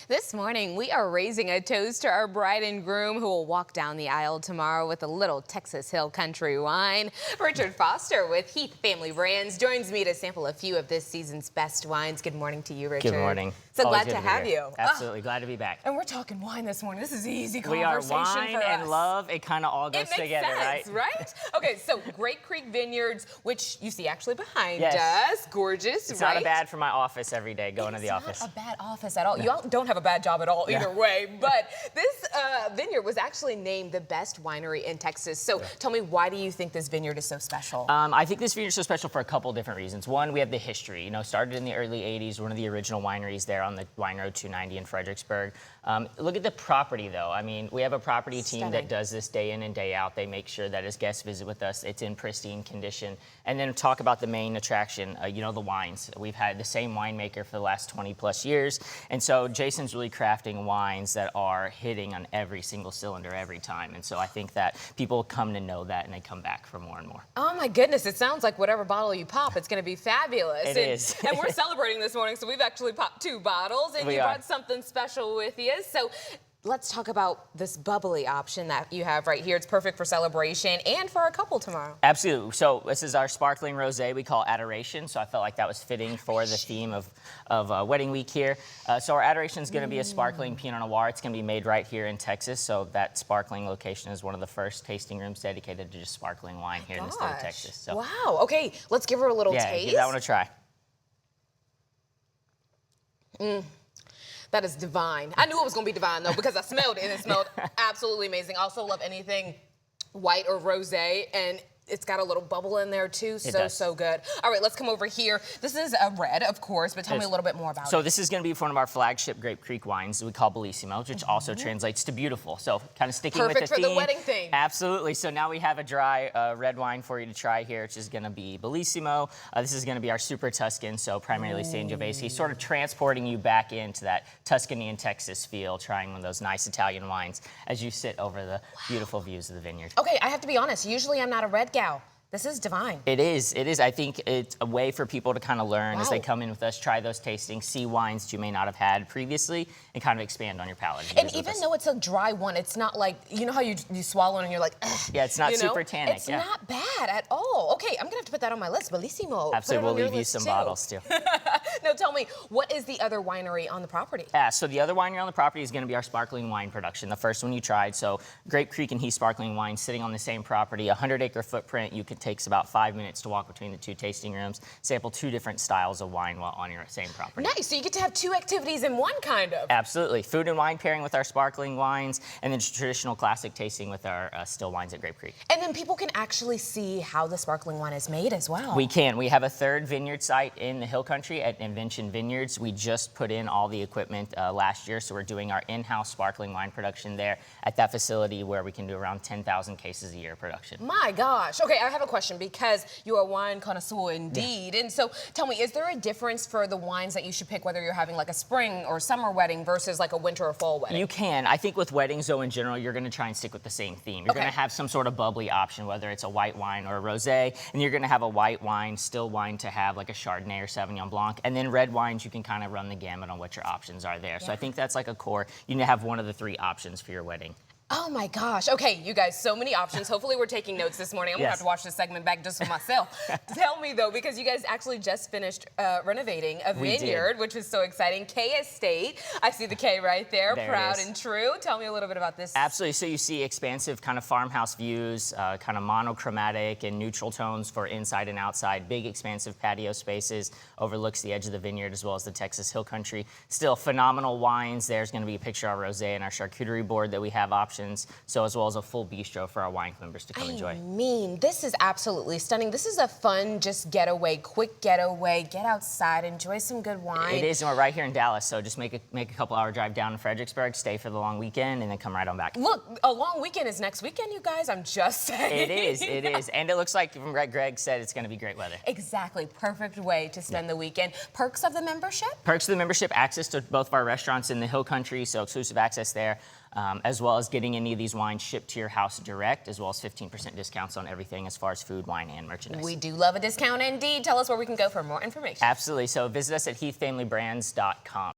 This morning, we are raising a toast to our bride and groom who will walk down the aisle tomorrow with a little Texas Hill Country wine. Richard Foster with Heath Family Brands joins me to sample a few of this season's best wines. Good morning to you, Richard. Good morning. So Always glad to be have here. you. Absolutely, glad to be back. And we're talking wine this morning. This is easy We are conversation wine for us. and love. It kind of all goes together, sense, right? Okay, so Great Creek Vineyards, which you see actually behind Yes. us. Gorgeous, It's right? not bad for my office every day, going to the office. It's not a bad office at all. You all don't have a bad job at all either way. But this vineyard was actually named the best winery in Texas. So tell me, why do you think this vineyard is so special? I think this vineyard is so special for a couple different reasons. One, we have the history. You know, started in the early 80s, one of the original wineries there on the Wine Road 290 in Fredericksburg. Look at the property, though. I mean, we have a property team that does this day in and day out. They make sure that as guests visit with us, it's in pristine condition. And then talk about the main attraction, you know, the wines. We've had the same winemaker for the last 20 plus years. And so Jason's really crafting wines that are hitting on every single cylinder every time. And so I think that people come to know that and they come back for more and more. Oh my goodness, it sounds like whatever bottle you pop, it's going to be fabulous. It is. And we're celebrating this morning, so we've actually popped 2 bottles, and you brought something special with you. So let's talk about this bubbly option that you have right here. It's perfect for celebration and for a couple tomorrow. Absolutely. So this is our sparkling rosé we call Adoration. So I felt like that was fitting for the theme of Wedding Week here. So our Adoration is going to be a sparkling Pinot Noir. It's going to be made right here in Texas. So that sparkling location is one of the first tasting rooms dedicated to just sparkling wine here in the state of Texas. So, wow. Okay, let's give her a little taste. Give that one a try. That is divine. I knew it was going to be divine, though, because I smelled it, and it smelled absolutely amazing. Also love anything white or rosé, and it's got a little bubble in there, too. So good. All right, let's come over here. This is a red, of course, but tell me a little bit more about it. So this is going to be one of our flagship Grape Creek wines that we call Bellissimo, which also translates to beautiful. So kind of sticking with the theme. Perfect for the wedding theme. Absolutely. So now we have a dry red wine for you to try here, which is going to be Bellissimo. This is going to be our Super Tuscan, so primarily Sangiovese, sort of transporting you back into that Tuscany and Texas feel, trying one of those nice Italian wines as you sit over the beautiful views of the vineyard. Okay, I have to be honest. Usually I'm not a red gal. This is divine. It is. It is. I think it's a way for people to kind of learn as they come in with us, try those tastings, see wines you may not have had previously, and kind of expand on your palate. And even though it's a dry one, it's not like, you know how you swallow it and you're like, ugh. Yeah, it's not super tannic. It's not bad at all. Okay, I'm going to have to put that on my list. Bellissimo. Absolutely. We'll leave you some bottles, too. Now, tell me, what is the other winery on the property? Yeah, so the other winery on the property is going to be our sparkling wine production, the first one you tried. So Grape Creek and Heath Sparkling Wine sitting on the same property, 100-acre footprint. You could take about 5 minutes to walk between the 2 tasting rooms, sample 2 different styles of wine while on your same property. Nice. So you get to have 2 activities in one, kind of. Absolutely. Food and wine pairing with our sparkling wines, and then traditional classic tasting with our still wines at Grape Creek. And then people can actually see how the sparkling wine is made as well. We can. We have a 3rd vineyard site in the Hill Country at Invention Vineyards. We just put in all the equipment last year, so we're doing our in-house sparkling wine production there at that facility where we can do around 10,000 cases a year production. My gosh. Okay, I have a question because you're a wine connoisseur indeed. And so tell me, is there a difference for the wines that you should pick, whether you're having like a spring or summer wedding versus like a winter or fall wedding? You can. I think with weddings, though, in general, you're going to try and stick with the same theme. You're going to have some sort of bubbly option, whether it's a white wine or a rosé, and you're going to have a white wine, still wine to have like a Chardonnay or Sauvignon Blanc, and then red wines, you can kind of run the gamut on what your options are there. So I think that's like a core. You need to have one of the 3 options for your wedding. Oh my gosh. Okay, you guys, so many options. Hopefully we're taking notes this morning. I'm gonna have to watch this segment back just for myself. Tell me though, because you guys actually just finished renovating a vineyard, which is so exciting. K Estate. I see the K right there. Proud and true. Tell me a little bit about this. Absolutely. So you see expansive kind of farmhouse views, kind of monochromatic and neutral tones for inside and outside. Big expansive patio spaces, overlooks the edge of the vineyard as well as the Texas Hill Country. Still phenomenal wines. There's going to be a picture of our rosé and our charcuterie board that we have options. So as well as a full bistro for our wine members to come enjoy. I mean, this is absolutely stunning. This is a fun, just getaway, quick getaway, get outside, enjoy some good wine. It is, and we're right here in Dallas, so just make a couple-hour drive down to Fredericksburg, stay for the long weekend, and then come right on back. Look, a long weekend is next weekend, you guys. I'm just saying. It is, and it looks like, from what Greg said, it's going to be great weather. Exactly, perfect way to spend the weekend. Perks of the membership? Perks of the membership: access to both of our restaurants in the Hill Country, so exclusive access there. As well as getting any of these wines shipped to your house direct, as well as 15% discounts on everything as far as food, wine, and merchandise. We do love a discount indeed. Tell us where we can go for more information. Absolutely. So visit us at heathfamilybrands.com.